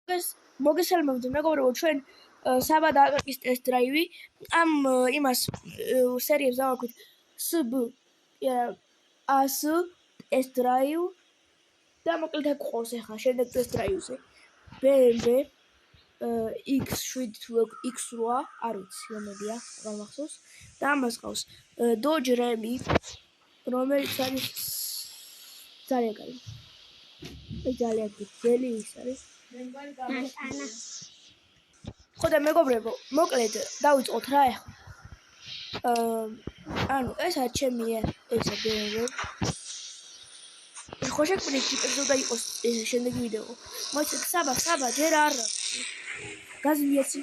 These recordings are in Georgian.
მოგესალმებით მეგობრებო, ჩვენ საბა და აკაკის ტესტ დრაივი. ამ იმას სერიებს დავაქვით SB AS ტესტ დრაივ და მოკლედ აქ ყავს ახლა შემდეგ ტესტ დრაივზე BMW X7 თუ X8 არ ვიცი რომელია, აღარ მახსოვს და ამას ყავს Dodge Ram, რომელიც არის ძალიან კარგი. ძალიან ძელი ის არის. ხო და მეგობრებო, მოკლედ დავიწყოთ რა ახლა. ანუ ეს არის ჩემი ესა BMW. ხო შეგვიძლია ჯიპებზე და იყოს შემდეგი ვიდეო. მოიცეთ საბა ჯერ არ გაზი მიეცი.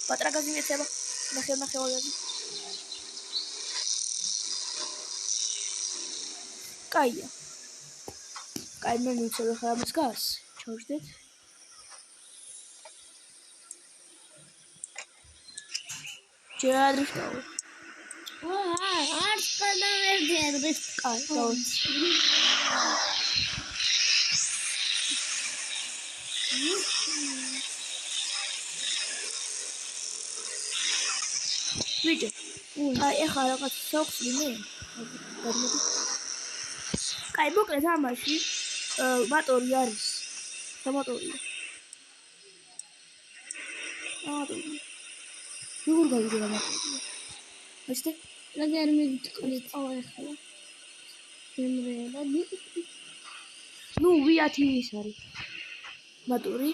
პატრა გაზი მიეცება. ნახე ვაგაზი. კაია. კაი მე მივცემ ხა ამას გას. ჩავждეთ. ჯერ ადრიფტავ. არ გადავერდე კაი, დავუც. ვიჯე. აი ეხლა რაღაც საუხსნი მე. გადმოდი. კაი, მოკლედ ამაში მოტორი არის. სამოტორია. როგორ გავიგე რა მოტორია? Asta? Lagar medicament ახლა. შემრელა. ნუ ვიათი ის არის. მოტორი.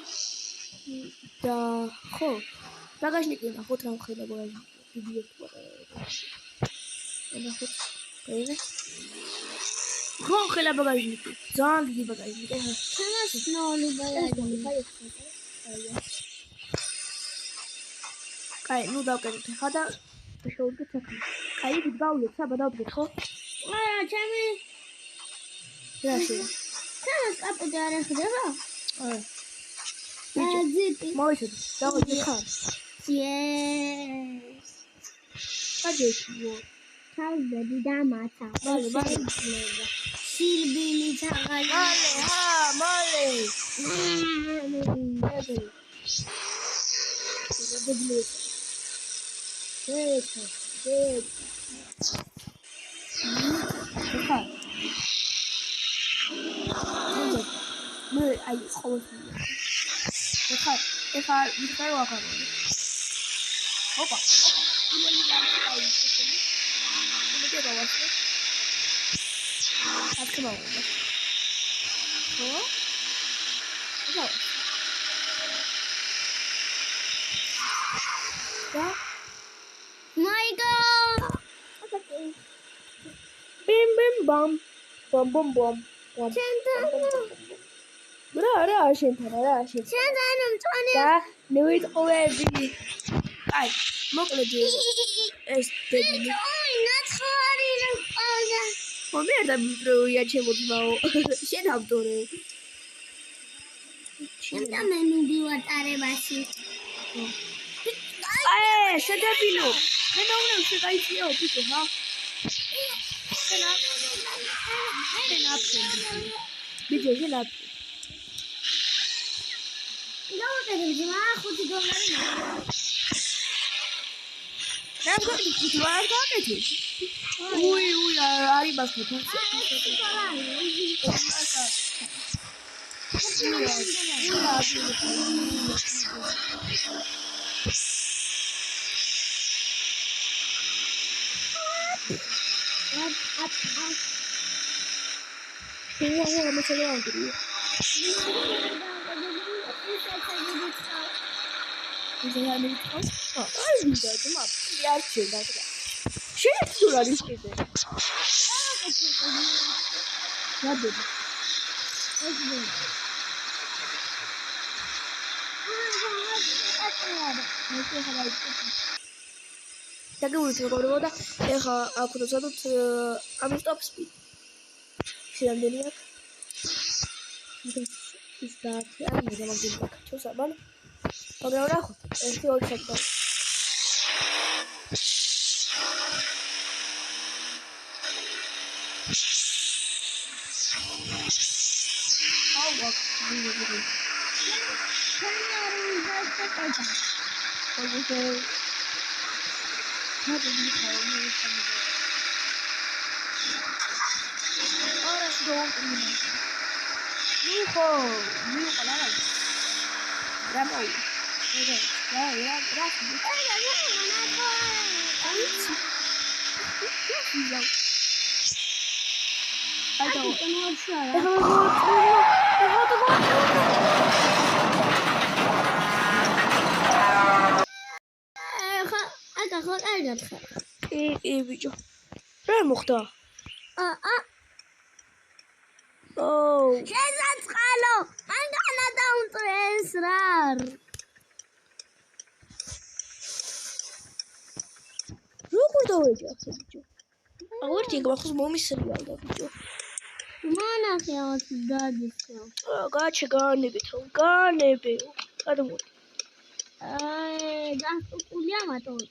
და ხო, ბაგაჟნიკი ნახოთ რა მხედა ბაგაჟნიკი. დიდი პატარა. ნახოთ. გაიგე? ხო, ხელა ბაგაჟნიკი. ძალიან დიდი ბაგაჟნიკი. თანასწორი ბაგაჟნიკი. კაი, ნუ დავკეთოთ ახლა და შევუდგეთ საქმე. კაი, ვიდავიოთ, საბა დავდგეთ, ხო? არა, ჩემი რა შეიძლება? თანას კაპიტი არ ეხდება? არა. ზიტი. მოიცეთ, დავიწყეთ ხარ. Yes. გაჯექიო. თავები და მაცა. მალე. სილბილი თაღალი. მალე. მე აი ყოველთვის ეხა ვიხარ ვახარ. ოპა. My God! Bim bim bam. Bom bom bom. რა შენთან რა შენ. შენთან მწვანე. და ნივიტყუები. აი, მოკლედ ეს დებილი. ნაცხარი რა ყავდა. მე არ დამიბროია ჩემოდმაო. შენ ავტორე. შენ და მე მივატარებაში. აი, შედებილო. მე ნაუნე შეგაიწიო პიტო, ხა? შენა. ბიჭო, შენა. ნაუტები რა $5. რა გაკეთე? რა გაკეთე? უი, არის მასქეთ. დაგეულეთ მეგობრებო და ეხა აქ ვცადოთ ამის ტოპ სპიდ. შეიძლება აქ. ის დაათი არ მოგამაგდილი აქ. ჩოსაბან. მაგრამ ნახოთ, ეს 2 საათი. აუ, გული. კი ბიჭო. რა მოხდა? ოუ, შესაწყალო, მანქანა დაუნწეს რა. როგორ დავეჯახე ბიჭო? აღერთი გვახოს მომისრიალდა ბიჭო. მონახე ავთ დადისო. გაჩე განებითო, განებე. გადმოდი. გასტუყულია მატორი.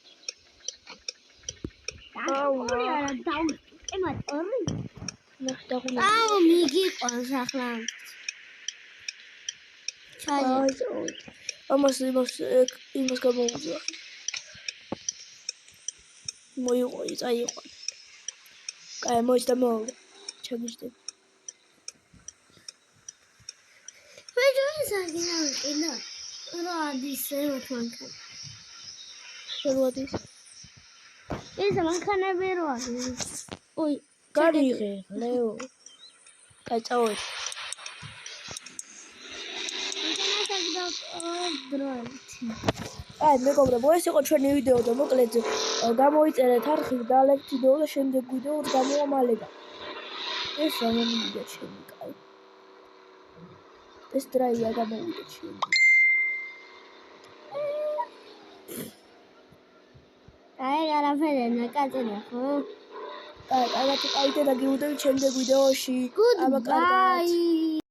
აუ, არა დაუსტყე მატორი. ნახე დაღუნე. აუ მიგიყვანს ახლა. ჩაი. ამას იმას გამოუძახე. მოიყვი, წაიყვან. კაი, მოიცა მოვა. ჩაგიჟდე. ვეჯოისაგინავიყინა. რა ადისევთ მანქანა. შევადის. ეს მანქანები რო არის. ოი, განიღე, ლეო. კაი, წავედი. აი, მეგობრებო, ეს იყო ჩვენი ვიდეო და მოკლედ გამოიწერეთ არხი და ლექ ვიდეო და შემდეგ ვიდეო გამოვამალება. ეს რა მომივიდა ჩემი, კაი. ეს დრაივია გამოვიდა ჩემი. აი, არაფერი ნაკაწია ხო? კაი, კარგად, და გივიდებით შემდეგ ვიდეოში. Goodbye.